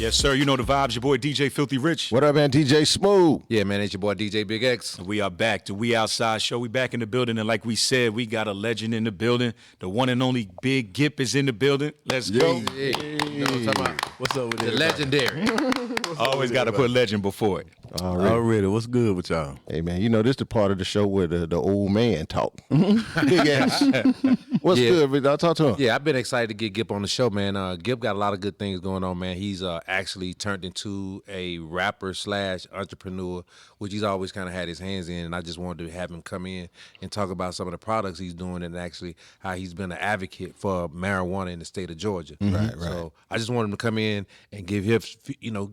Yes, sir. You know the vibes. Your boy DJ Filthy Rich. What up, man? DJ Smooth. Yeah, man. It's your boy DJ Big X. We are back. The We Outside show. We back in the building. And like we said, we got a legend in the building. The one and only Big Gipp is in the building. Let's go. Yeah. You know what I'm talking about? What's up with The everybody? legendary. Always got to put legend before it. Already. What's good with y'all? Hey, man, you know this the part of the show where the old man talk. Big ass. What's good, Rich? I'll talk to him. Yeah, I've been excited to get Gipp on the show, man. Gipp got a lot of good things going on, man. He's actually turned into a rapper / entrepreneur, which he's always kind of had his hands in. And I just wanted to have him come in and talk about some of the products he's doing and actually how he's been an advocate for marijuana in the state of Georgia. Right. So I just wanted him to come in and give him,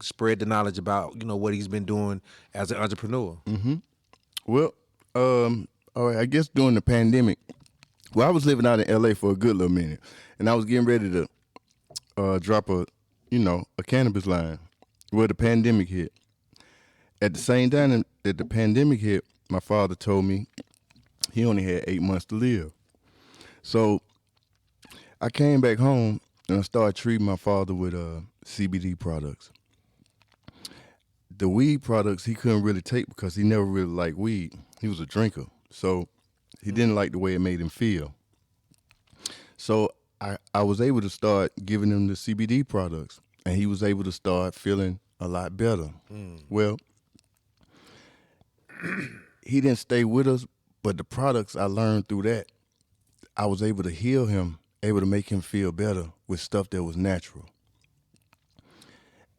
spread the knowledge about, what he's been doing as an entrepreneur. Well, I guess during the pandemic, I was living out in LA for a good little minute, and I was getting ready to drop a cannabis line. Well, the pandemic hit. At the same time that the pandemic hit, my father told me he only had 8 months to live. So I came back home and I started treating my father with CBD products. The weed products he couldn't really take because he never really liked weed. He was a drinker, so he didn't like the way it made him feel. So I was able to start giving him the CBD products, and he was able to start feeling a lot better. Well, he didn't stay with us, but the products I learned through that, I was able to heal him, able to make him feel better with stuff that was natural.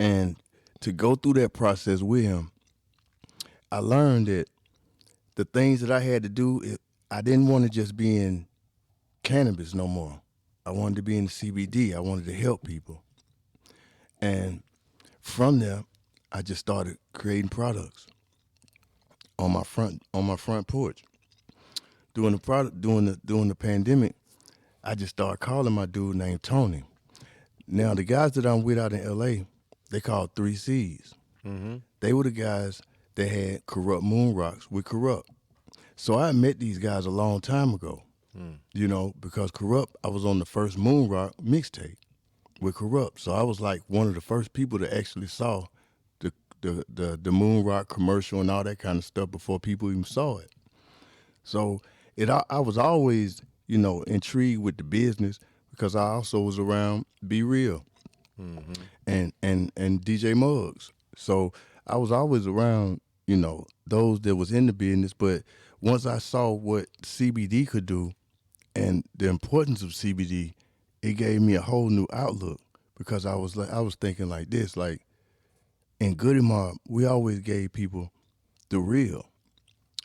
And to go through that process with him, I learned that the things that I had to do, I didn't want to just be in cannabis no more. I wanted to be in CBD. I wanted to help people. And from there, I just started creating products on my front porch. During the pandemic, I just started calling my dude named Tony. Now the guys that I'm with out in LA, they called 3 C's. They were the guys that had Corrupt Moon Rocks with Corrupt. So I met these guys a long time ago, because Corrupt, I was on the first Moon Rock mixtape with Corrupt. So I was like one of the first people that actually saw the Moon Rock commercial and all that kind of stuff before people even saw it. So I was always, intrigued with the business because I also was around Be Real and DJ Muggs. So I was always around, those that was in the business. But once I saw what CBD could do and the importance of CBD, it gave me a whole new outlook because I was thinking like this, like in Goodie Mob, we always gave people the real.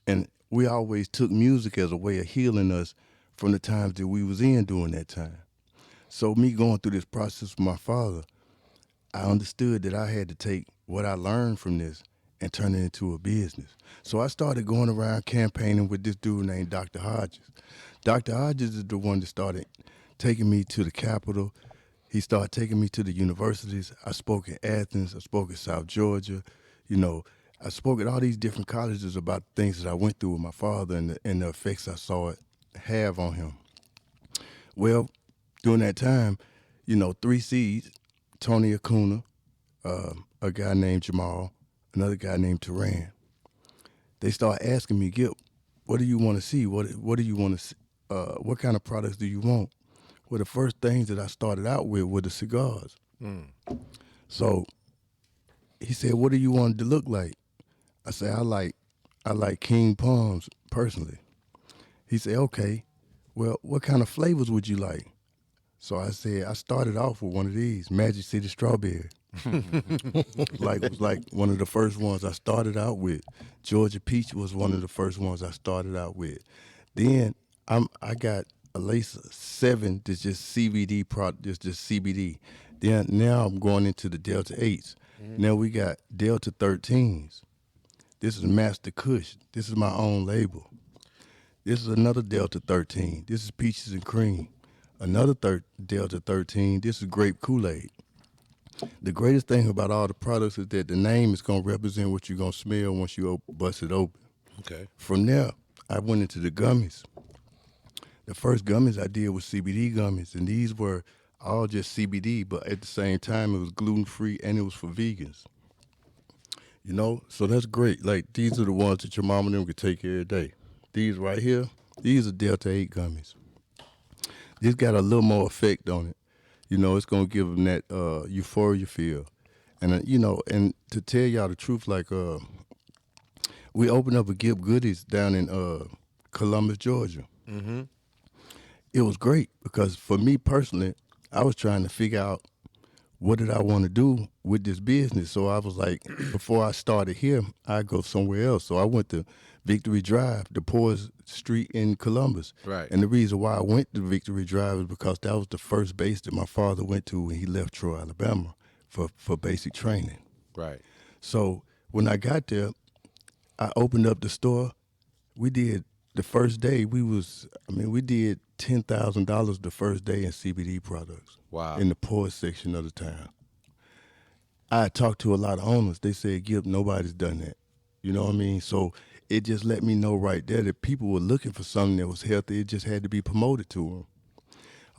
And we always took music as a way of healing us from the times that we was in during that time. So me going through this process with my father, I understood that I had to take what I learned from this and turn it into a business. So I started going around campaigning with this dude named Dr. Hodges. Dr. Hodges is the one that started taking me to the Capitol. He started taking me to the universities. I spoke in Athens. I spoke in South Georgia. I spoke at all these different colleges about things that I went through with my father and the effects I saw it have on him. Well, during that time, 3 C's, Tony Acuna, a guy named Jamal, another guy named Teran. They start asking me, Gipp, what do you want to see? What do you want to see? What kind of products do you want? Well, the first things that I started out with were the cigars. So he said, what do you want it to look like? I said, I like King Palms personally. He said, okay, well, what kind of flavors would you like? So I said, I started off with one of these, Magic City Strawberry. was like one of the first ones I started out with. Georgia Peach was one of the first ones I started out with. Then I got at least 7 that's just CBD product, just CBD. Then now I'm going into the Delta 8s. Now we got Delta 13s. This is Master Kush. This is my own label. This is another Delta 13. This is Peaches and Cream. Another Delta 13. This is Grape Kool-Aid. The greatest thing about all the products is that the name is going to represent what you're going to smell once you bust it open. Okay. From there, I went into the gummies. The first gummies I did was CBD gummies, and these were all just CBD, but at the same time it was gluten free and it was for vegans. You know, so that's great. Like these are the ones that your mom and them could take every day. These right here, these are Delta 8 gummies. This got a little more effect on it. You know, it's gonna give them that euphoria feel. And you know, and to tell y'all the truth, like we opened up a Gipp Goodies down in Columbus, Georgia. Mm-hmm. It was great because for me personally, I was trying to figure out what did I want to do with this business. So I was like, before I started here, I'd go somewhere else. So I went to Victory Drive, the poorest street in Columbus. Right. And the reason why I went to Victory Drive is because that was the first base that my father went to when he left Troy, Alabama for basic training. Right. So when I got there, I opened up the store. We did the first day. We did $10,000 the first day in CBD products. Wow. In the poorest section of the town. I talked to a lot of owners. They said, Gipp, nobody's done that. You know what I mean? So it just let me know right there that people were looking for something that was healthy. It just had to be promoted to them.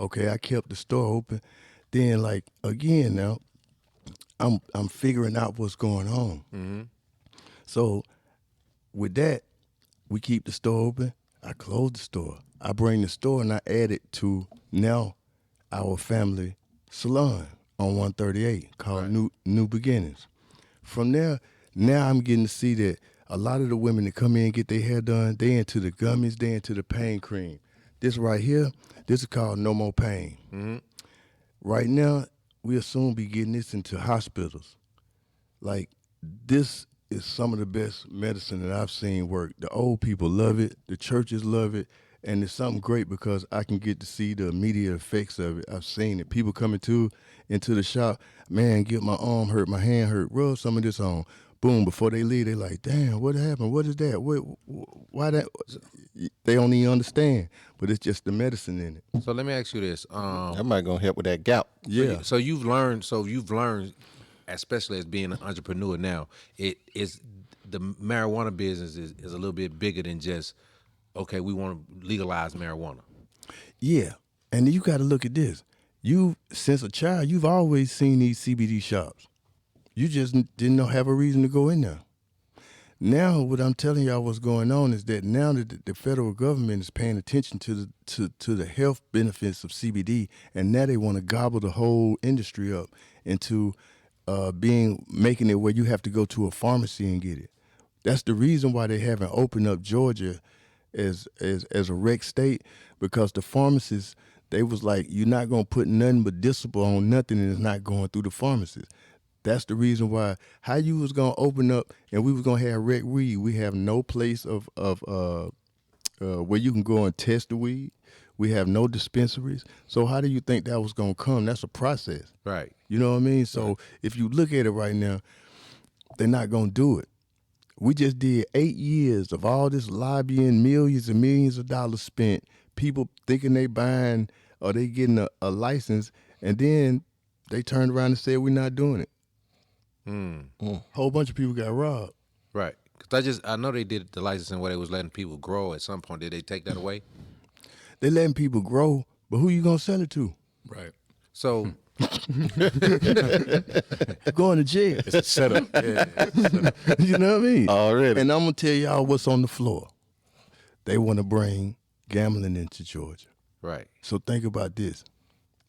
Okay, I kept the store open. Then, like, again now, I'm figuring out what's going on. Mm-hmm. So with that, we keep the store open. I close the store. I bring the store and I add it to now our family salon on 138 called New Beginnings. From there, now I'm getting to see that a lot of the women that come in and get their hair done, they into the gummies, they into the pain cream. This right here, this is called No More Pain. Mm-hmm. Right now, we'll soon be getting this into hospitals. Like, this is some of the best medicine that I've seen work. The old people love it, the churches love it, and it's something great because I can get to see the immediate effects of it. I've seen it. People coming into the shop, man, get my arm hurt, my hand hurt, rub some of this on. Boom, before they leave, they like, damn, what happened? What is that? Why that? They don't even understand, but it's just the medicine in it. So let me ask you this. That might gonna help with that gout. Yeah. So you've learned, especially as being an entrepreneur now, it is the marijuana business is a little bit bigger than just, okay, we want to legalize marijuana. Yeah, and you got to look at this. You, since a child, you've always seen these CBD shops. You just didn't have a reason to go in there. Now, what I'm telling y'all what's going on is that now that the federal government is paying attention to the health benefits of CBD, and now they want to gobble the whole industry up into making it where you have to go to a pharmacy and get it. That's the reason why they haven't opened up Georgia as a rec state, because the pharmacists, they was like, you're not gonna put nothing but discipline on nothing and it's not going through the pharmacies. That's the reason why. How you was gonna open up and we was gonna have rec weed. We have no place of where you can go and test the weed. We have no dispensaries. So how do you think that was gonna come? That's a process. Right. You know what I mean? So if you look at it right now, they're not gonna do it. We just did 8 years of all this lobbying, millions and millions of dollars spent, people thinking they buying or they getting a license, and then they turned around and said we're not doing it. Whole bunch of people got robbed. Right. Because I know they did the licensing where they was letting people grow at some point. Did they take that away? They letting people grow, but who you gonna sell it to? Right. So Going to jail. It's a setup. Yeah. You know what I mean? Already. And I'm gonna tell y'all what's on the floor. They want to bring gambling into Georgia. right. So think about this.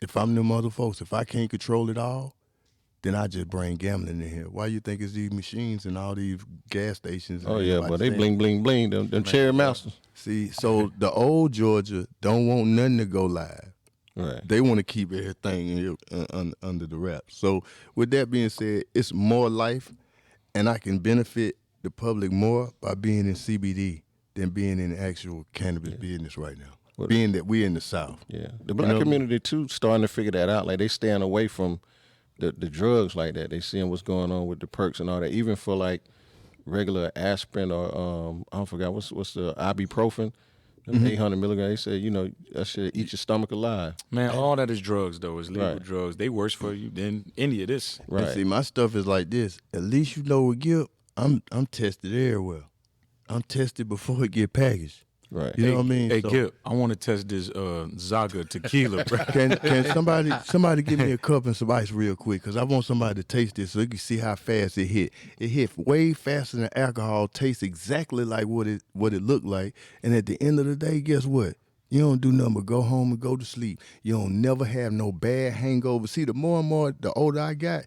If I'm them other folks, if I can't control it all, then I just bring gambling in here. Why you think it's these machines and all these gas stations? And Oh yeah, everybody but they saying- bling bling bling. Them cherry mouses. See, so the old Georgia don't want nothing to go live. Right. They want to keep everything under the wraps. So with that being said, it's more life, and I can benefit the public more by being in CBD than being in the actual cannabis business right now. Being that we're in the South. Yeah, the black community too starting to figure that out. Like they staying away from the drugs like that. They seeing what's going on with the perks and all that. Even for like regular aspirin or I forgot what's the ibuprofen, 800 milligrams. They say that should eat your stomach alive. Man, all that is drugs though. It's legal Right. drugs. They worse for you than any of this. And Right. see, my stuff is like this. At least you know with Gipp, I'm tested everywhere. I'm tested before it get packaged. Right. You know what I mean? Hey, So, Gipp, I want to test this Zaga tequila, bro. Can somebody give me a cup and some ice real quick? Because I want somebody to taste this so you can see how fast it hit. It hit way faster than alcohol. Tastes exactly like what it looked like. And at the end of the day, guess what? You don't do nothing but go home and go to sleep. You don't never have no bad hangover. See, the more and more, the older I got,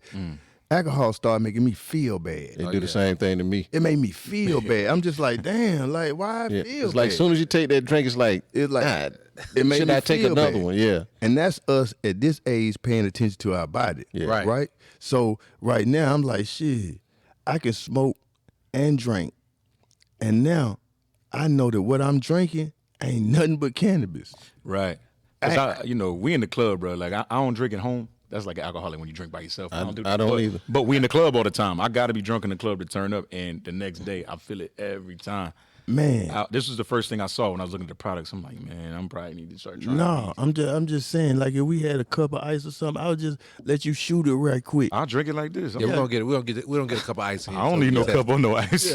alcohol started making me feel bad. They do the same thing to me. It made me feel bad. I'm just like, damn, like why I Yeah. feel It's like bad? as soon as you take that drink, it's like, it it made should me I take feel another bad. one? Yeah. And that's us at this age paying attention to our body. Yeah. Right. Right? So right now I'm like, shit, I can smoke and drink. And now I know that what I'm drinking ain't nothing but cannabis. Right. 'Cause we in the club, bro. Like I don't drink at home. That's like an alcoholic when you drink by yourself. I don't that. either. But we in the club all the time. I got to be drunk in the club to turn up, and the next day I feel it every time. Man. This was the first thing I saw when I was looking at the products. I'm like, man, I'm probably need to start trying. No, I'm just saying, like if we had a cup of ice or something, I would just let you shoot it right quick. I'll drink it like this. Yeah, we don't get a cup of ice. Here, I don't need no cup or no ice.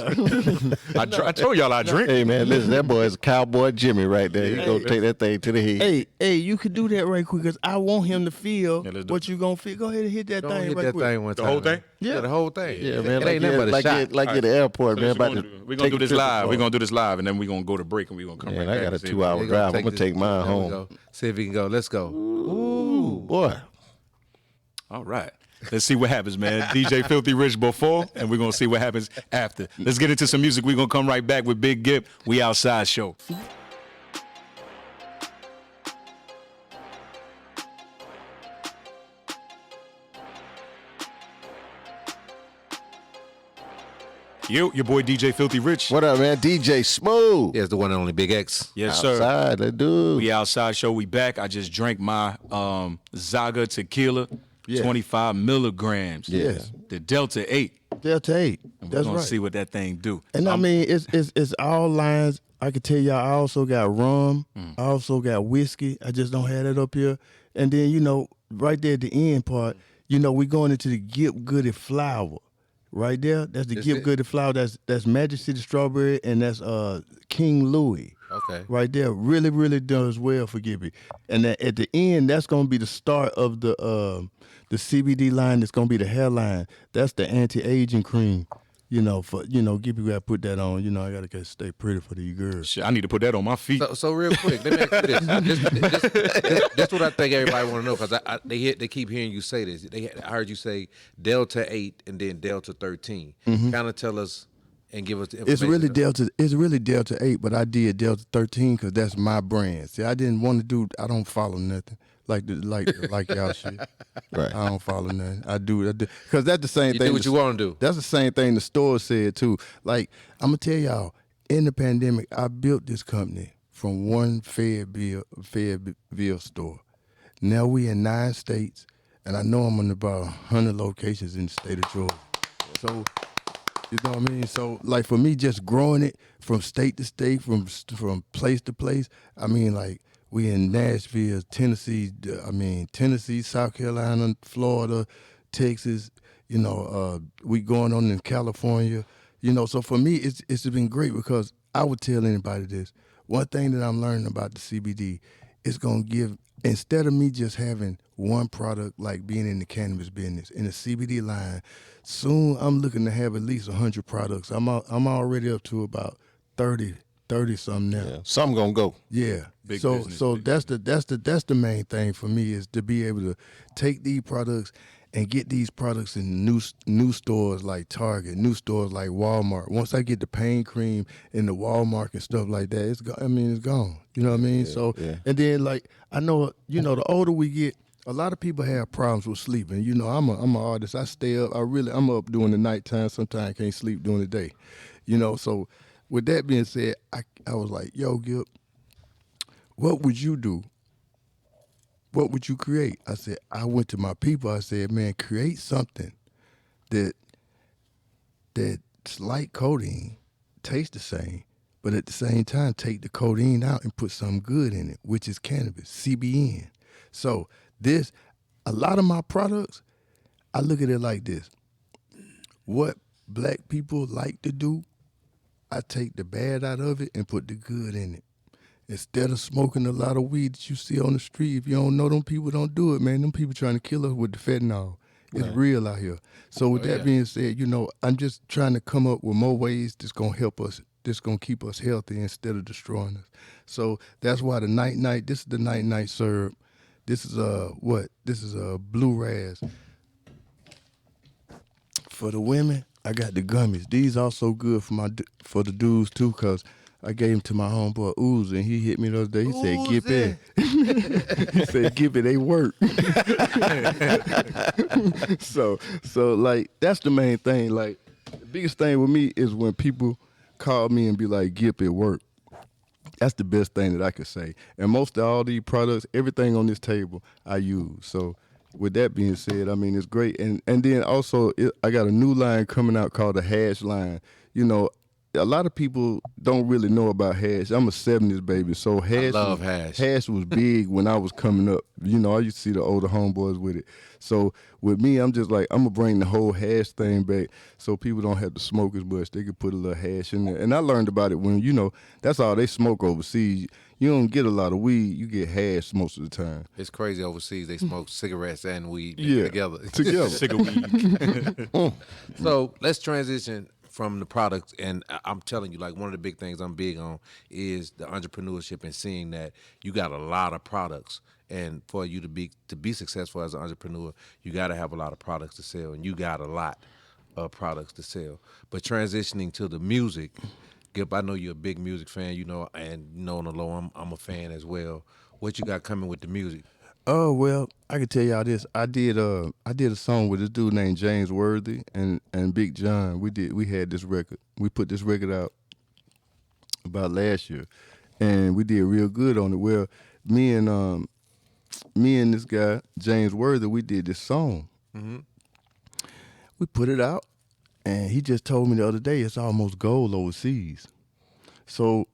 I told y'all I drink. Hey man, listen, that boy is Cowboy Jimmy right there. You go take that thing to the head. Hey, you could do that right quick because I want him to feel Yeah, let's do what you gonna feel. Go ahead and hit that Don't thing hit right that quick. thing one The time. whole thing? Yeah, the whole thing. Yeah, man. It ain't nothing but a shot. Like at the airport, man. About to We're gonna do take this a trip live. apart. We're gonna do this live, and then we're gonna go to break, and we're gonna come Man, right I back. got a and see 2 hour They drive. I'm take gonna this- take mine there we home. go. See if we can go. Let's go. Ooh, boy. All right. Let's see what happens, man. DJ Filthy Rich before, and we're gonna see what happens after. Let's get into some music. We're gonna come right back with Big Gipp. We Outside Show. Yo, your boy DJ Filthy Rich. What up, man? DJ Smooth. Here's the one and only Big X. Yes, sir. Outside, let's do. We Outside Show. We back. I just drank my Zaga tequila, 25 milligrams. Yes. The Delta 8. Delta 8. We're That's gonna right. see what that thing do. And I mean, it's all lines. I can tell y'all I also got rum. I also got whiskey. I just don't have that up here. And then, right there at the end part, we going into the Gipp Goodie flower. Right there, that's the Gipp Goodie flower. That's Magic City Strawberry, and that's King Louis. Okay. Right there, really, really does well for Gippy. And at the end, that's gonna be the start of the CBD line. That's gonna be the hairline. That's the anti-aging cream. Gippy gotta put that on. I gotta stay pretty for these girls. Shit, I need to put that on my feet. So real quick, let me ask you this. That's what I think everybody want to know because they keep hearing you say this. I heard you say Delta 8 and then Delta 13. Kind of tell us and give us the information. It's really Delta 8, but I did Delta 13 because that's my brand. See, I didn't want to do. I don't follow nothing like y'all shit. Right. I don't follow nothing. I do because that's the same You thing. do what you want to do. That's the same thing the store said too. Like I'm gonna tell y'all, in the pandemic, I built this company from one Fayetteville store. Now we in 9 states, and I know I'm in about 100 locations in the state of Georgia. So, you know what I mean? So, like for me, just growing it from state to state, from place to place. I mean, like we in Nashville, Tennessee. Tennessee, South Carolina, Florida, Texas. We going on in California. So for me, it's been great because I would tell anybody this. One thing that I'm learning about the CBD, it's gonna give, instead of me just having one product like being in the cannabis business, in the CBD line, soon I'm looking to have at least 100 products. I'm already up to about 30 something now. Yeah. Some gonna go. Yeah. Big so business, so big that's the main thing for me is to be able to take these products and get these products in new stores like Target, new stores like Walmart. Once I get the pain cream in the Walmart and stuff like that, it's gone. You know what I mean? And then like I know, the older we get, a lot of people have problems with sleeping. I'm an artist. I stay up. I'm up during the nighttime. Sometimes I can't sleep during the day. So with that being said, I was like, yo, Gipp, what would you do? What would you create? I said, I went to my people. I said, man, create something that's like codeine, tastes the same, but at the same time, take the codeine out and put something good in it, which is cannabis, CBN. So a lot of my products, I look at it like this. What black people like to do, I take the bad out of it and put the good in it. instead of smoking a lot of weed that you see on the street, if you don't know them people, don't do it, man. Them people trying to kill us with the fentanyl. It's real out here. So with that being said, I'm just trying to come up with more ways that's going to help us, that's going to keep us healthy instead of destroying us. So that's why the night, this is the night syrup. This is This is a blue raz. For the women, I got the gummies. These also good for the dudes too, cause I gave them to my homeboy Uzi, and he hit me the other day. He said, "Gipp it." He said, "Gipp it, they work." so like that's the main thing. Like the biggest thing with me is when people call me and be like, "Gipp it, work." That's the best thing that I could say. And most of all these products, everything on this table, I use. So with that being said, I mean, it's great. And then also, I got a new line coming out called the hash line. A lot of people don't really know about hash. I'm a 70s baby, so hash. I love hash. Hash was big when I was coming up. I used to see the older homeboys with it. So with me, I'm just like, I'm going to bring the whole hash thing back so people don't have to smoke as much. They could put a little hash in there. And I learned about it when, that's all they smoke overseas. You don't get a lot of weed. You get hash most of the time. It's crazy overseas. They smoke cigarettes and weed together. Cigarette. So let's transition from the products, and I'm telling you, like, one of the big things I'm big on is the entrepreneurship and seeing that you got a lot of products, and for you to be successful as an entrepreneur, you got to have a lot of products to sell, and you got a lot of products to sell. But transitioning to the music, Gipp, I know you're a big music fan, and on the low, I'm a fan as well. What you got coming with the music? Oh, well, I can tell y'all this. I did a song with this dude named James Worthy and Big John. We had this record. We put this record out about last year, and we did real good on it. Well, me and this guy James Worthy, we did this song. Mm-hmm. We put it out, and he just told me the other day it's almost gold overseas. So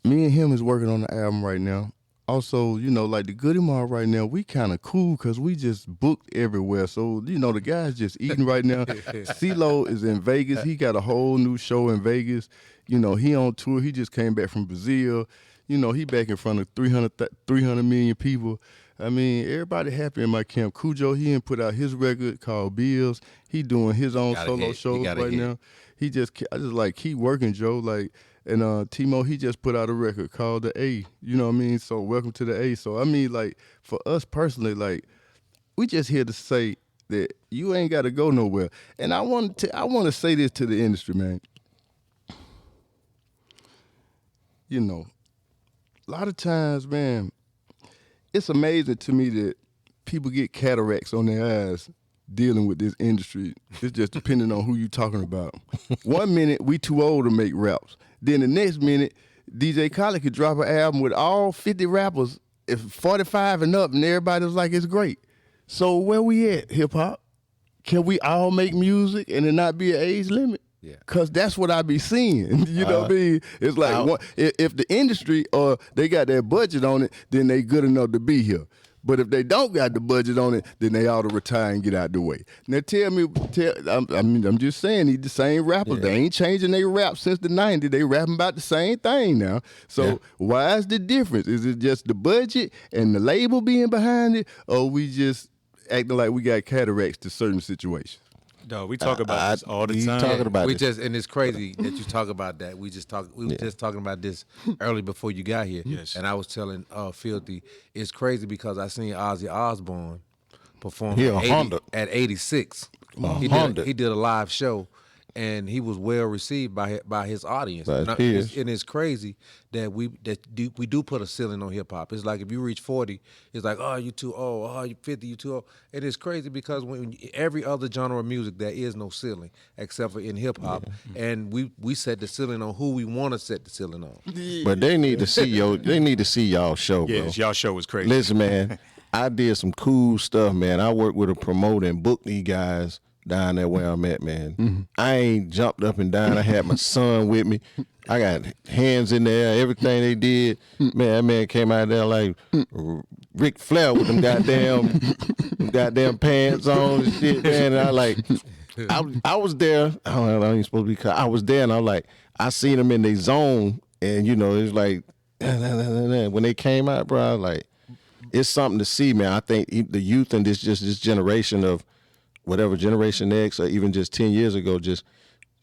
me and him is working on the album right now. Also, like the Goodie Mall right now, we kind of cool because we just booked everywhere. So, the guy's just eating right now. CeeLo is in Vegas. He got a whole new show in Vegas. He on tour. He just came back from Brazil. He back in front of 300 million people. I mean, everybody happy in my camp. Cujo, he put out his record called Bills. He doing his own solo shows right now. I just like, keep working, Joe. Like, and Timo, he just put out a record called The A. You know what I mean? So welcome to The A. So I mean, like, for us personally, like, we just here to say that you ain't got to go nowhere. And I want to say this to the industry, man. A lot of times, man, it's amazing to me that people get cataracts on their eyes dealing with this industry. It's just depending on who you talking about. 1 minute, we too old to make raps. Then the next minute, DJ Khaled could drop an album with all 50 rappers, if 45 and up, and everybody was like, it's great. So where we at, hip-hop? Can we all make music and it not be an age limit? Yeah. Because that's what I be seeing. You know what I mean? It's like, if the industry or they got their budget on it, then they good enough to be here. But if they don't got the budget on it, then they ought to retire and get out the way. Now I'm just saying, these the same rappers. Yeah. They ain't changing their rap since the 90s. They rapping about the same thing now. So why is the difference? Is it just the budget and the label being behind it, or we just acting like we got cataracts to certain situations? No, we talk about this all the time. Talking about this. And it's crazy that you talk about that. We were just talking about this early before you got here. Yes. And I was telling Filthy, it's crazy because I seen Ozzy Osbourne perform at 86. He did a live show, and he was well received by his audience. And it's crazy that we do put a ceiling on hip hop. It's like if you reach 40, it's like, oh, you too old. Oh, you 50, you too old. And it's crazy because when every other genre of music, there is no ceiling except for in hip hop, and we set the ceiling on who we want to set the ceiling on. But they need to see y'all show, bro. Yes, y'all show is crazy. Listen, man, I did some cool stuff, man. I worked with a promoter and booked these guys down there where I'm at, man. Mm-hmm. I ain't jumped up and down. I had my son with me. I got hands in there, everything they did. Man, that man came out there like Ric Flair with them goddamn pants on and shit, man. And I was there. I ain't supposed to be. I was there, and I'm like, I seen them in their zone, and it's like, man, when they came out, bro, I was like, it's something to see, man. I think the youth and this generation of whatever Generation X or even just 10 years ago, just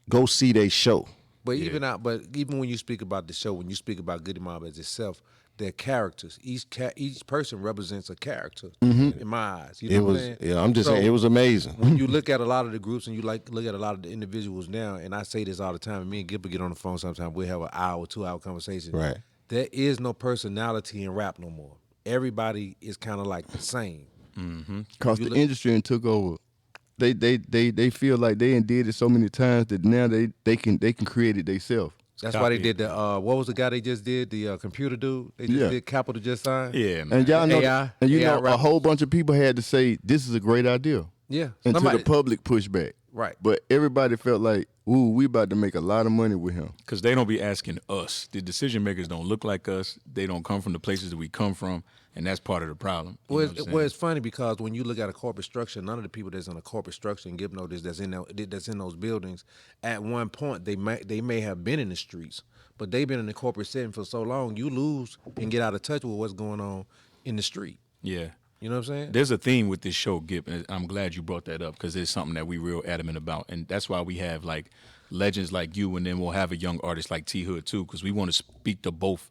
go see they show. But even when you speak about the show, when you speak about Goodie Mob as itself, their characters, each person represents a character in my eyes. You know what I'm saying? Yeah, I'm just saying it was amazing. When you look at a lot of the groups and you look at a lot of the individuals now, and I say this all the time, and me and Gipp will get on the phone sometimes, we'll have an hour, 2 hour conversation. Right. There is no personality in rap no more. Everybody is kind of like the same. Cause the industry and took over. They feel like they did it so many times that now they can create it themselves. That's why they did the what was the guy they just did, the computer dude? They just did Capital Just Signed. Yeah, man. And y'all know, AI, and you AI know, a rappers. whole bunch of people had to say this is a great idea. Yeah. Until the public pushed back. Right. But everybody felt like, ooh, we about to make a lot of money with him. Because they don't be asking us. The decision makers don't look like us. They don't come from the places that we come from, and that's part of the problem. Well, it's funny because when you look at a corporate structure, none of the people that's in a corporate structure, and Gipp noticed that's in those buildings, at one point they may have been in the streets, but they've been in the corporate setting for so long, you lose and get out of touch with what's going on in the street. Yeah. You know what I'm saying? There's a theme with this show, Gipp, and I'm glad you brought that up because it's something that we real adamant about, and that's why we have like legends like you, and then we'll have a young artist like T Hood too, because we want to speak to both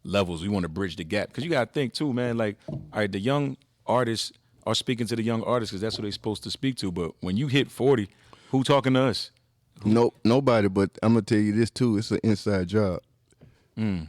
levels. We want to bridge the gap because you got to think too, man. Like, all right, the young artists are speaking to the young artists because that's what they're supposed to speak to. But when you hit 40, who talking to us? Nobody. But I'm gonna tell you this too. It's an inside job. Yeah.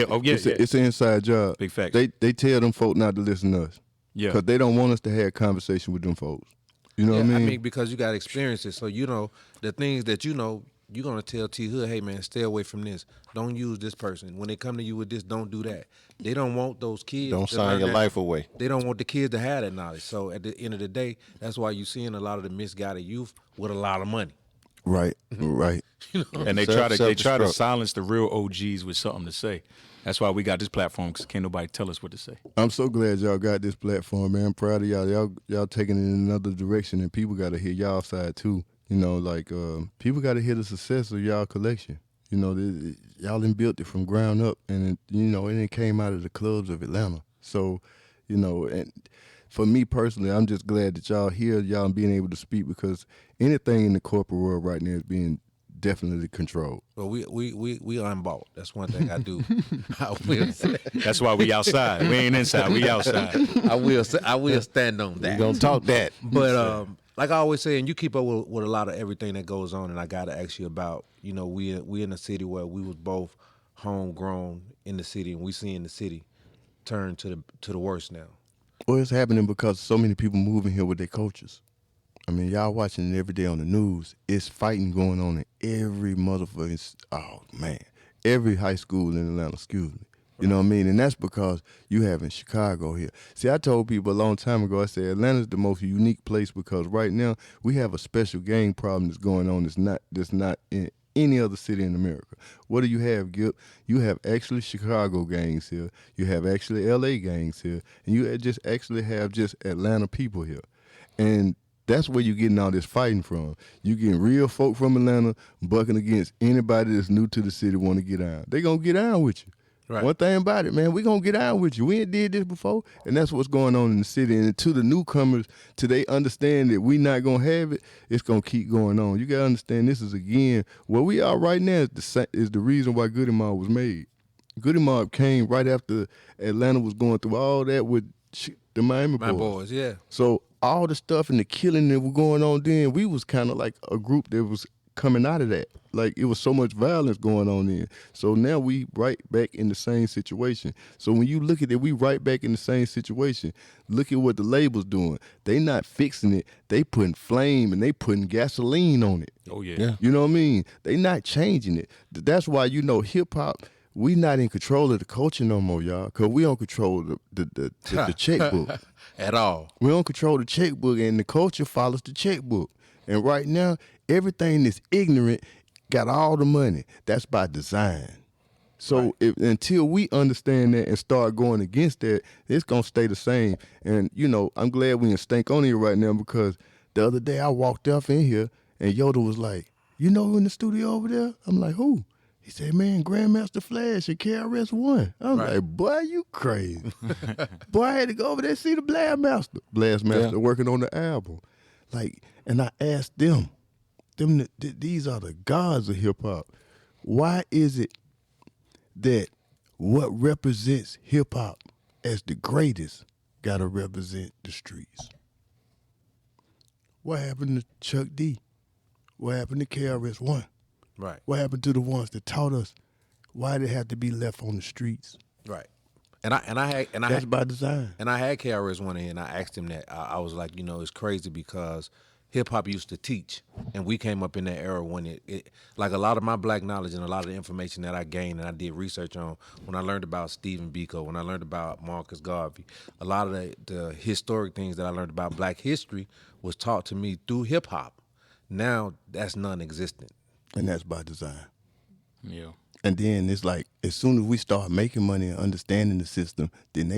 Oh yeah. It's an inside job. Big facts. They tell them folk not to listen to us. Yeah. Because they don't want us to have a conversation with them folks. You know what I mean? Because you got experiences, so you know the things that you know. You're gonna tell T Hood, hey man, stay away from this. Don't use this person. When they come to you with this, don't do that. They don't want those kids. Don't to sign learn your that. life away. They don't want the kids to have that knowledge. So at the end of the day, that's why you're seeing a lot of the misguided youth with a lot of money. Right. Right. And they try to Self-destruct. silence the real OGs with something to say. That's why we got this platform because can't nobody tell us what to say. I'm so glad y'all got this platform, man. I'm proud of y'all. Y'all taking it in another direction, and people got to hear y'all side too. You know, like people got to hear the success of y'all collection. You know, y'all done built it from ground up, and it came out of the clubs of Atlanta. So, you know, and for me personally, I'm just glad that y'all here, y'all being able to speak because anything in the corporate world right now is being definitely controlled. Well, we unbought. That's one thing I do. I will say. That's why we outside. We ain't inside. We outside. I will stand on that. We gonna talk that. But like I always say, and you keep up with a lot of everything that goes on, and I gotta ask you about, you know, we in a city where we was both homegrown in the city, and we seeing the city turn to the worst now. Well, it's happening because so many people moving here with their cultures. I mean, y'all watching it every day on the news. It's fighting going on in every motherfucking, every high school in Atlanta, excuse me. You know what I mean? And that's because you have in Chicago here. See, I told people a long time ago, I said Atlanta's the most unique place because right now we have a special gang problem that's going on that's not in any other city in America. What do you have, Gipp? You have actually Chicago gangs here. You have actually LA gangs here. And you just actually have just Atlanta people here. And that's where you're getting all this fighting from. You getting real folk from Atlanta bucking against anybody that's new to the city want to get down. They gonna get down with you. Right. One thing about it, man, we gonna get down with you. We ain't did this before, and that's what's going on in the city. And to the newcomers, till they understand that we not gonna have it, it's gonna keep going on. You gotta understand this is again where we are right now is the reason why Goodie Mob was made. Goodie Mob came right after Atlanta was going through all that with the Miami My boys. boys, yeah. So all the stuff and the killing that was going on then, we was kind of like a group that was coming out of that. Like it was so much violence going on then. So now we right back in the same situation. So when you look at it, we right back in the same situation. Look at what the label's doing. They not fixing it. They putting flame and they putting gasoline on it. Oh yeah. You know what I mean? They not changing it. That's why, you know, hip hop, we not in control of the culture no more, y'all, because we don't control the checkbook. At all. We don't control the checkbook, and the culture follows the checkbook. And right now, everything that's ignorant got all the money. That's by design. So until we understand that and start going against that, it's going to stay the same. And, you know, I'm glad we in Stank on here right now because the other day I walked up in here and Yoda was like, you know who in the studio over there? I'm like, who? He said, man, Grandmaster Flash and KRS-One. I was Right. like, boy, you crazy. Boy, I had to go over there and see the Blastmaster working on the album. Like, and I asked them these are the gods of hip hop. Why is it that what represents hip hop as the greatest gotta represent the streets? What happened to Chuck D? What happened to KRS-One? Right. What happened to the ones that taught us why they had to be left on the streets? Right. That's by design. And I had KRS-One in here, and I asked him that. I was like, it's crazy because hip hop used to teach, and we came up in that era when it like a lot of my black knowledge and a lot of the information that I gained and I did research on when I learned about Stephen Biko, when I learned about Marcus Garvey, a lot of the historic things that I learned about black history was taught to me through hip hop. Now that's non-existent. And that's by design. Yeah. And then it's like, as soon as we start making money and understanding the system, then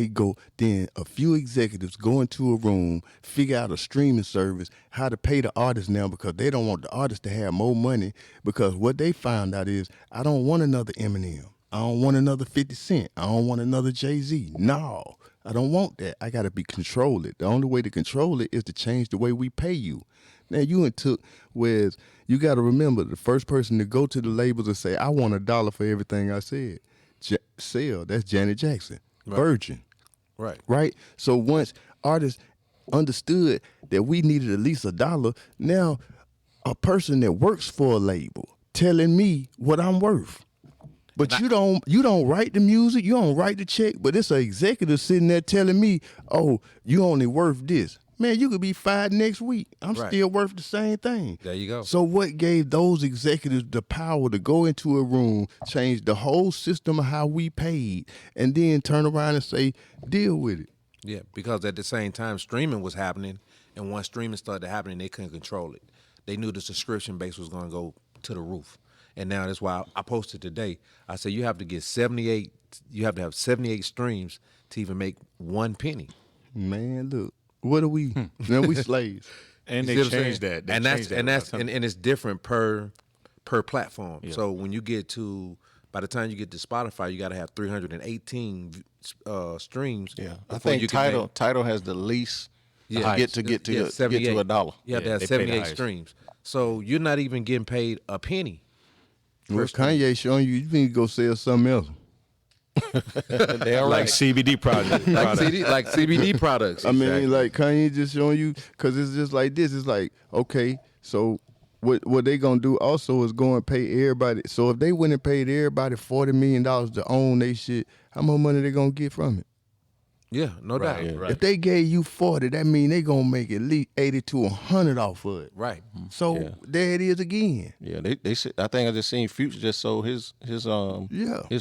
a few executives go into a room, figure out a streaming service, how to pay the artist now because they don't want the artist to have more money because what they found out is, I don't want another Eminem. I don't want another 50 Cent. I don't want another Jay-Z. No, I don't want that. I got to be controlled. The only way to control it is to change the way we pay you. Now, you got to remember, the first person to go to the labels and say, I want $1 for everything I said. That's Janet Jackson, right. Virgin. Right. Right? So once artists understood that we needed at least $1, now a person that works for a label telling me what I'm worth. But you don't write the music, you don't write the check, but it's an executive sitting there telling me, oh, you only worth this. Man, you could be fired next week. I'm still worth the same thing. There you go. So what gave those executives the power to go into a room, change the whole system of how we paid, and then turn around and say, deal with it? Yeah, because at the same time, streaming was happening, and once streaming started happening, they couldn't control it. They knew the subscription base was going to go to the roof. And now that's why I posted today. I said you have to have 78 streams to even make 1 penny. Man, look. What are we? Now we slaves. And they changed that. And it's different per platform. Yeah. So when you get by the time you get to Spotify, you got to have 318 streams. Yeah, I think Tidal has the least. Get to $1. You have to have 78 streams. So you're not even getting paid a penny. Well, Kanye showing you need to go sell something else. Like CBD products. like CBD products. I mean, like Kanye just showing you, because it's just like this. It's like, okay, so what they gonna do also is go and pay everybody. So if they went and paid everybody $40 million to own they shit, how much money they gonna get from it? Yeah, no doubt. Yeah. Right. If they gave you 40, that mean they gonna make at least 80 to 100 off of it. Right. So there it is again. Yeah, they I think I just seen Future just sold his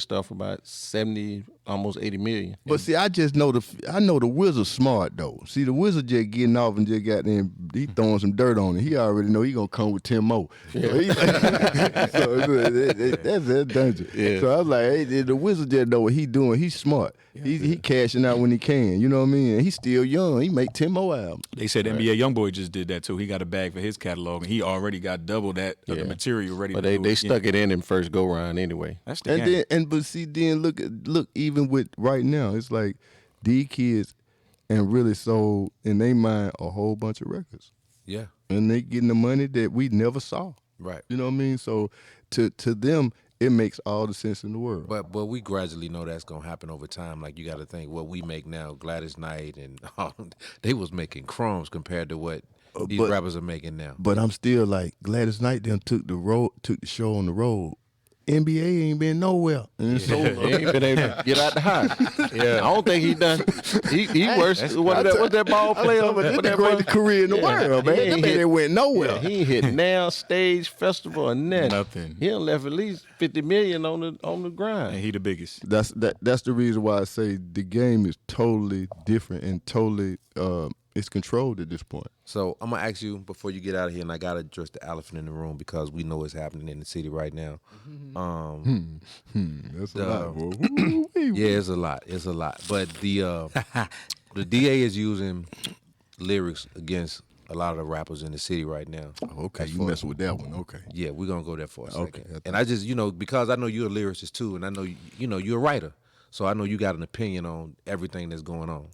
stuff for about 70, almost 80 million. But see, I know the Wizard smart though. See, the Wizard just getting off and just got in, he throwing some dirt on it. He already know he gonna come with 10 more. Yeah. So that's danger. Yeah. So I was like, hey, the Wizard just know what he doing. He's smart. He cashing out when he can. You know what I mean? And he's still young. He make 10 more albums. They said NBA YoungBoy just did that too. He got a bag for his catalog, and he already got double that of the material ready. But to they stuck it in first go round anyway. That's the game. But see, then look even with right now, it's like these kids and really sold in their mind a whole bunch of records. Yeah. And they getting the money that we never saw. Right. You know what I mean? So to them, it makes all the sense in the world. But we gradually know that's gonna happen over time. Like you got to think what we make now, Gladys Knight and they was making crumbs compared to what these rappers are making now. But I'm still like, Gladys Knight them took the show on the road. NBA ain't been nowhere. And so he ain't been able to get out the house. Yeah, I don't think he done. He worse. What's that ball player? That's the greatest career in the world, man. That man went nowhere. Yeah, he ain't hit now stage festival and nothing. He done left at least 50 million on the grind. And he the biggest. That's the reason why I say the game is totally different and totally it's controlled at this point. So I'm gonna ask you before you get out of here, and I gotta address the elephant in the room because we know what's happening in the city right now. That's a lot, bro. Yeah, it's a lot. But the DA is using lyrics against a lot of the rappers in the city right now. Oh, okay, As you far- messing with that one. Okay. Yeah, we're gonna go there for a second. Okay, And I just, because I know you're a lyricist too, and I know you're a writer, so I know you got an opinion on everything that's going on.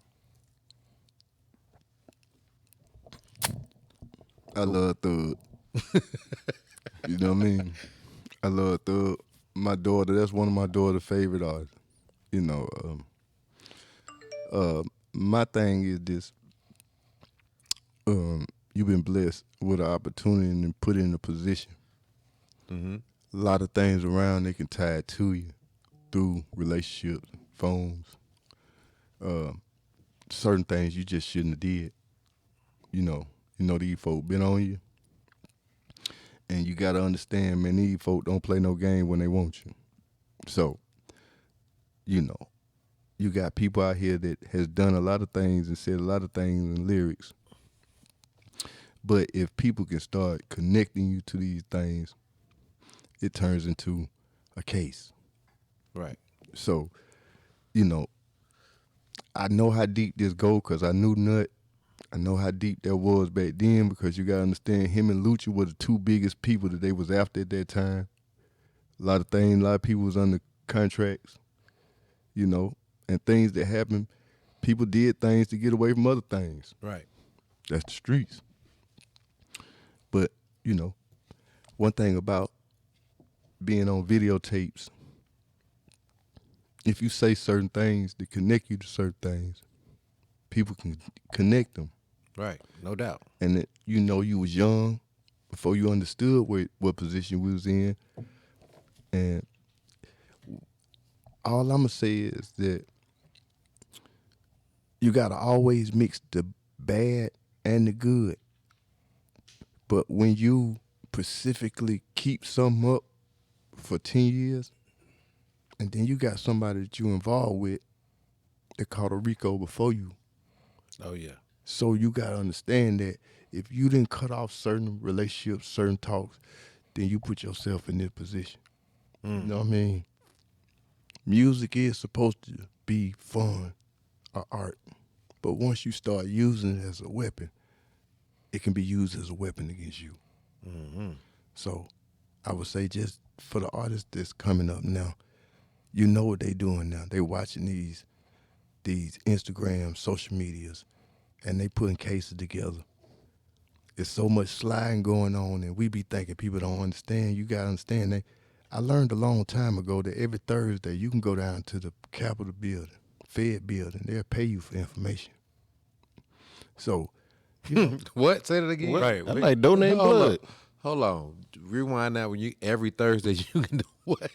I love Thug. You know what I mean? I love Thug. My daughter, that's one of my daughter's favorite artists. You know, my thing is this. You've been blessed with an opportunity and put in a position. Mm-hmm. A lot of things around they can tie it to you through relationships, phones, certain things you just shouldn't have did. You know these folk been on you. And you gotta understand, man, these folk don't play no game when they want you. So, you got people out here that has done a lot of things and said a lot of things in lyrics. But if people can start connecting you to these things, it turns into a case. Right. So, I know how deep this go because I knew Nut. I know how deep that was back then because you gotta understand him and Lucha were the two biggest people that they was after at that time. A lot of people was under contracts, and things that happened, people did things to get away from other things. Right. That's the streets. But, one thing about being on videotapes, if you say certain things that connect you to certain things, people can connect them. Right. No doubt. And that, you was young before you understood what position we was in. And all I'm going to say is that you got to always mix the bad and the good. But when you specifically keep something up for 10 years, and then you got somebody that you involved with that caught a RICO before you. Oh, yeah. So you got to understand that if you didn't cut off certain relationships, certain talks, then you put yourself in this position. You know what I mean? Music is supposed to be fun or art. But once you start using it as a weapon, it can be used as a weapon against you. Mm-hmm. So I would say just for the artists that's coming up now, you know what they doing now. They watching these Instagram, social medias, and they putting cases together. There's so much sliding going on, and we be thinking people don't understand. You gotta understand. I learned a long time ago that every Thursday you can go down to the Capitol building, Fed building. They'll pay you for information. So, What? Say that again. What? Right. I like donating Hold blood. on. Hold on. Rewind that. When you every Thursday you can do what?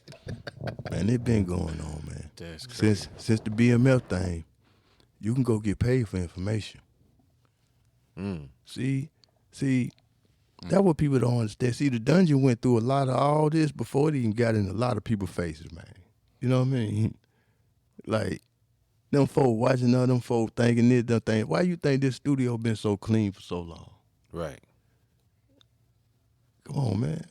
man, it been going on, man. That's crazy. Since the BMF thing, you can go get paid for information. See, that's what people don't understand. See, the dungeon went through a lot of all this before it even got in a lot of people's faces, man. You know what I mean? Like, them folk watching other them folk thinking this, them thing. Why you think this studio been so clean for so long? Right. Come on, man.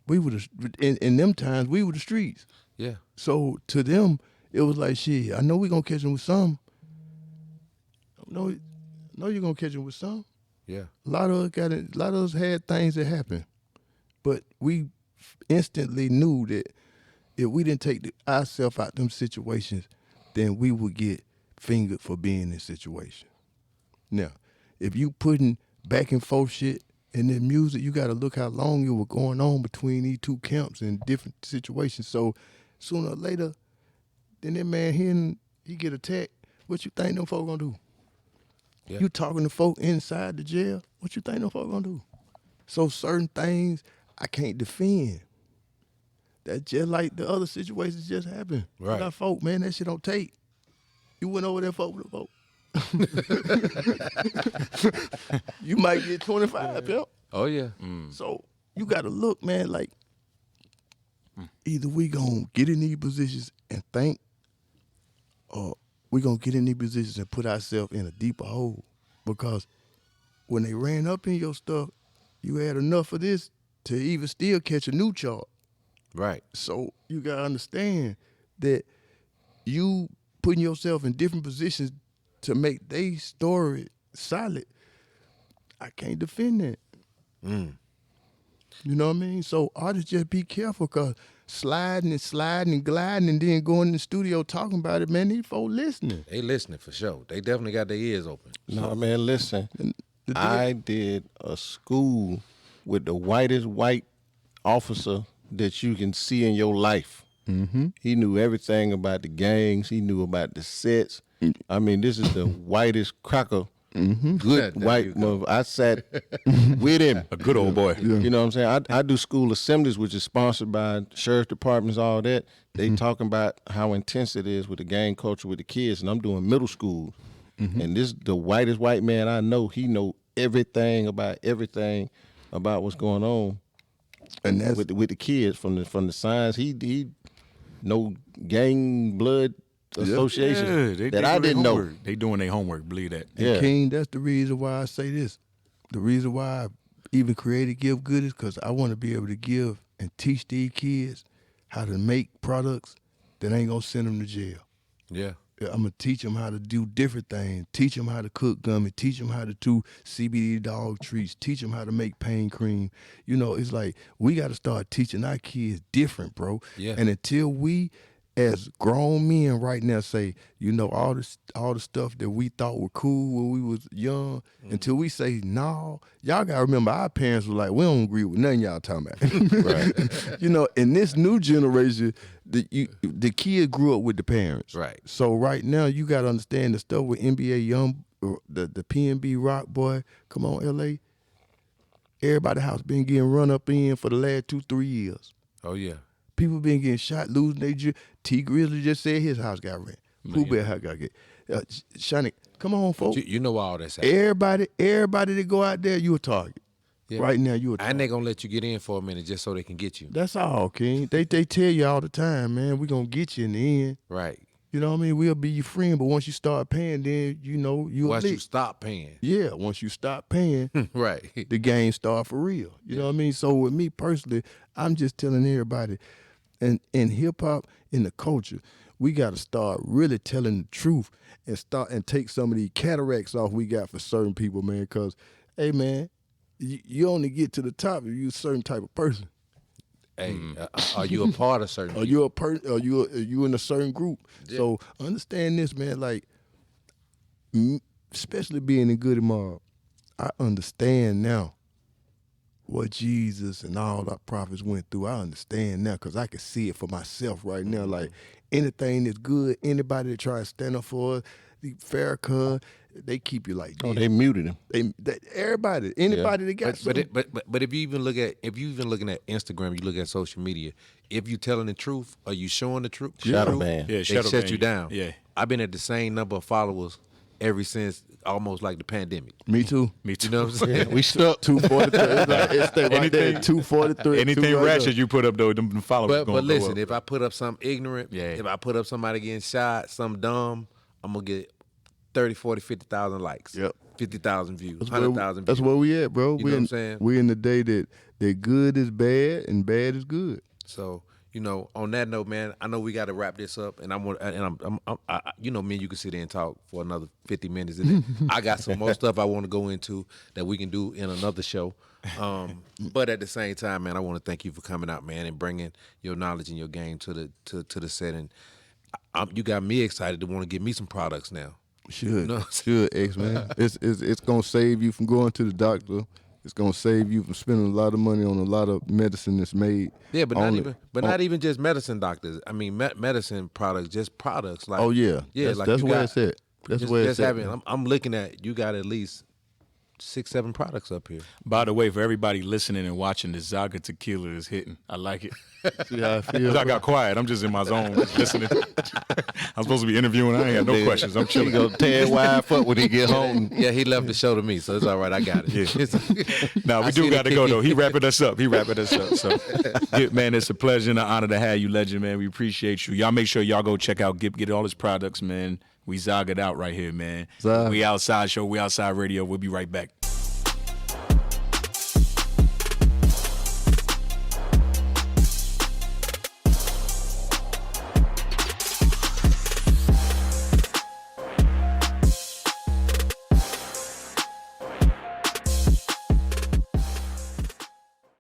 We were in them times, we were the streets. Yeah. So to them, it was like, shit, I know we gonna catch them with some. No, you're gonna catch them with some. Yeah. A lot of us had things that happened, but we instantly knew that if we didn't take ourselves out them situations, then we would get fingered for being in situations. Now, if you putting back and forth shit in the music, you got to look how long it was going on between these two camps in different situations. So sooner or later, then that man he get attacked. What you think them folk gonna do? Yeah. You talking to folk inside the jail, what you think them folk gonna do? So certain things I can't defend. That's just like the other situations just happened. Right. You got folk, man, that shit don't take. You went over there, folk with a vote. You might get 25, pimp. Oh yeah. So you gotta look, man, like either we gonna get in these positions and think, or we gonna get in these positions and put ourselves in a deeper hole. Because when they ran up in your stuff, you had enough of this to even still catch a new charge. Right. So you gotta understand that you putting yourself in different positions to make their story solid. I can't defend that. You know what I mean? So artists just be careful, cause sliding and gliding and then going in the studio talking about it, man, these folks listening. They listening for sure. They definitely got their ears open. No, man, listen. I did a school with the whitest white officer that you can see in your life. Mm-hmm. He knew everything about the gangs. He knew about the sets. I mean, this is the whitest cracker. Mm-hmm. Good white mother. I sat with him. A good old boy. Yeah. You know what I'm saying? I do school assemblies, which is sponsored by sheriff departments, all that. They talking about how intense it is with the gang culture with the kids, and I'm doing middle school. Mm-hmm. And this the whitest white man I know. He know everything about what's going on, and that's with the kids from the signs. He know gang blood associations that I didn't know. They doing their homework. Believe that. And King, that's the reason why I say this. The reason why I even created Gipp Goodie is because I want to be able to give and teach these kids how to make products that ain't gonna send them to jail. Yeah. I'm gonna teach them how to do different things. Teach them how to cook gummy. Teach them how to do CBD dog treats. Teach them how to make pain cream. You know, it's like we got to start teaching our kids different, bro. Yeah. And until we, as grown men right now, say, you know, all the stuff that we thought were cool when we was young, until we say, no, y'all gotta remember our parents were like, we don't agree with nothing y'all talking about. Right. You know, in this new generation, the kid grew up with the parents. Right. So right now you gotta understand the stuff with NBA Young, the PNB Rock Boy, come on, LA. Everybody's house been getting run up in for the last 2-3 years. Oh yeah. People been getting shot, losing their T Grizzly just said his house got rent. Pooh Bear house got get. Shani, come on, folks. You know all that's happening. Everybody that go out there, you a target. Yeah. Right now, you a target. And they gonna let you get in for a minute just so they can get you. That's all, King. They tell you all the time, man, we gonna get you in the end. Right. You know what I mean? We'll be your friend, but once you start paying, then you know you. Once you stop paying. Yeah, once you stop paying, right, the game start for real. You know what I mean? So with me personally, I'm just telling everybody, and in hip hop, in the culture, we got to start really telling the truth and take some of these cataracts off we got for certain people, man. Because, hey, man, you only get to the top if you a certain type of person. Hey, are you a part of certain? Are you a person? Are you in a certain group? Yeah. So understand this, man. Like, especially being in Goodie Mob, I understand now what Jesus and all our prophets went through. I understand now because I can see it for myself right now. Like anything that's good, anybody that tries to stand up for us, the Farrakhan, they keep you like this. Oh, they muted him. Everybody, anybody that got something. But if you even looking at Instagram, you look at social media. If you telling the truth, are you showing the truth? Shadow ban. Yeah, they shut you down. Yeah, I've been at the same number of followers ever since almost like the pandemic. Me too. You know what I'm saying? Yeah, we stuck 243. It's right there. 243. Anything ratchet you put up though, them followers. But listen, if I put up something ignorant, if I put up somebody getting shot, something dumb, I'm gonna get 30, 40, 50,000 likes. Yep. 50,000 views, 100,000 views. That's where we at, bro. You know what I'm saying? We're in the day that good is bad and bad is good. So, you know, on that note, man, I know we got to wrap this up, and you know, me and you can sit there and talk for another 50 minutes. And I got some more stuff I want to go into that we can do in another show. But at the same time, man, I want to thank you for coming out, man, and bringing your knowledge and your game to the set. And you got me excited to want to get me some products now. Should X, man. It's gonna save you from going to the doctor. It's gonna save you from spending a lot of money on a lot of medicine that's made. Yeah, but not even just medicine doctors. I mean, medicine products, just products like. Oh yeah, that's where it's at. That's where it's at. I'm looking at you got at least 6-7 products up here. By the way, for everybody listening and watching, the Zaga tequila is hitting. I like it. See how I feel? I got quiet. I'm just in my zone listening. I'm supposed to be interviewing. I ain't got no questions. I'm chilling. He go Ted wife up when he get home. Yeah, he left the show to me, so it's all right. I got it. Yeah. Now we do got to go though. He wrapping us up. So, Gipp, man, it's a pleasure and an honor to have you, legend, man. We appreciate you. Y'all make sure y'all go check out Gipp, get all his products, man. We Zag it out right here, man. We outside show. We outside radio. We'll be right back.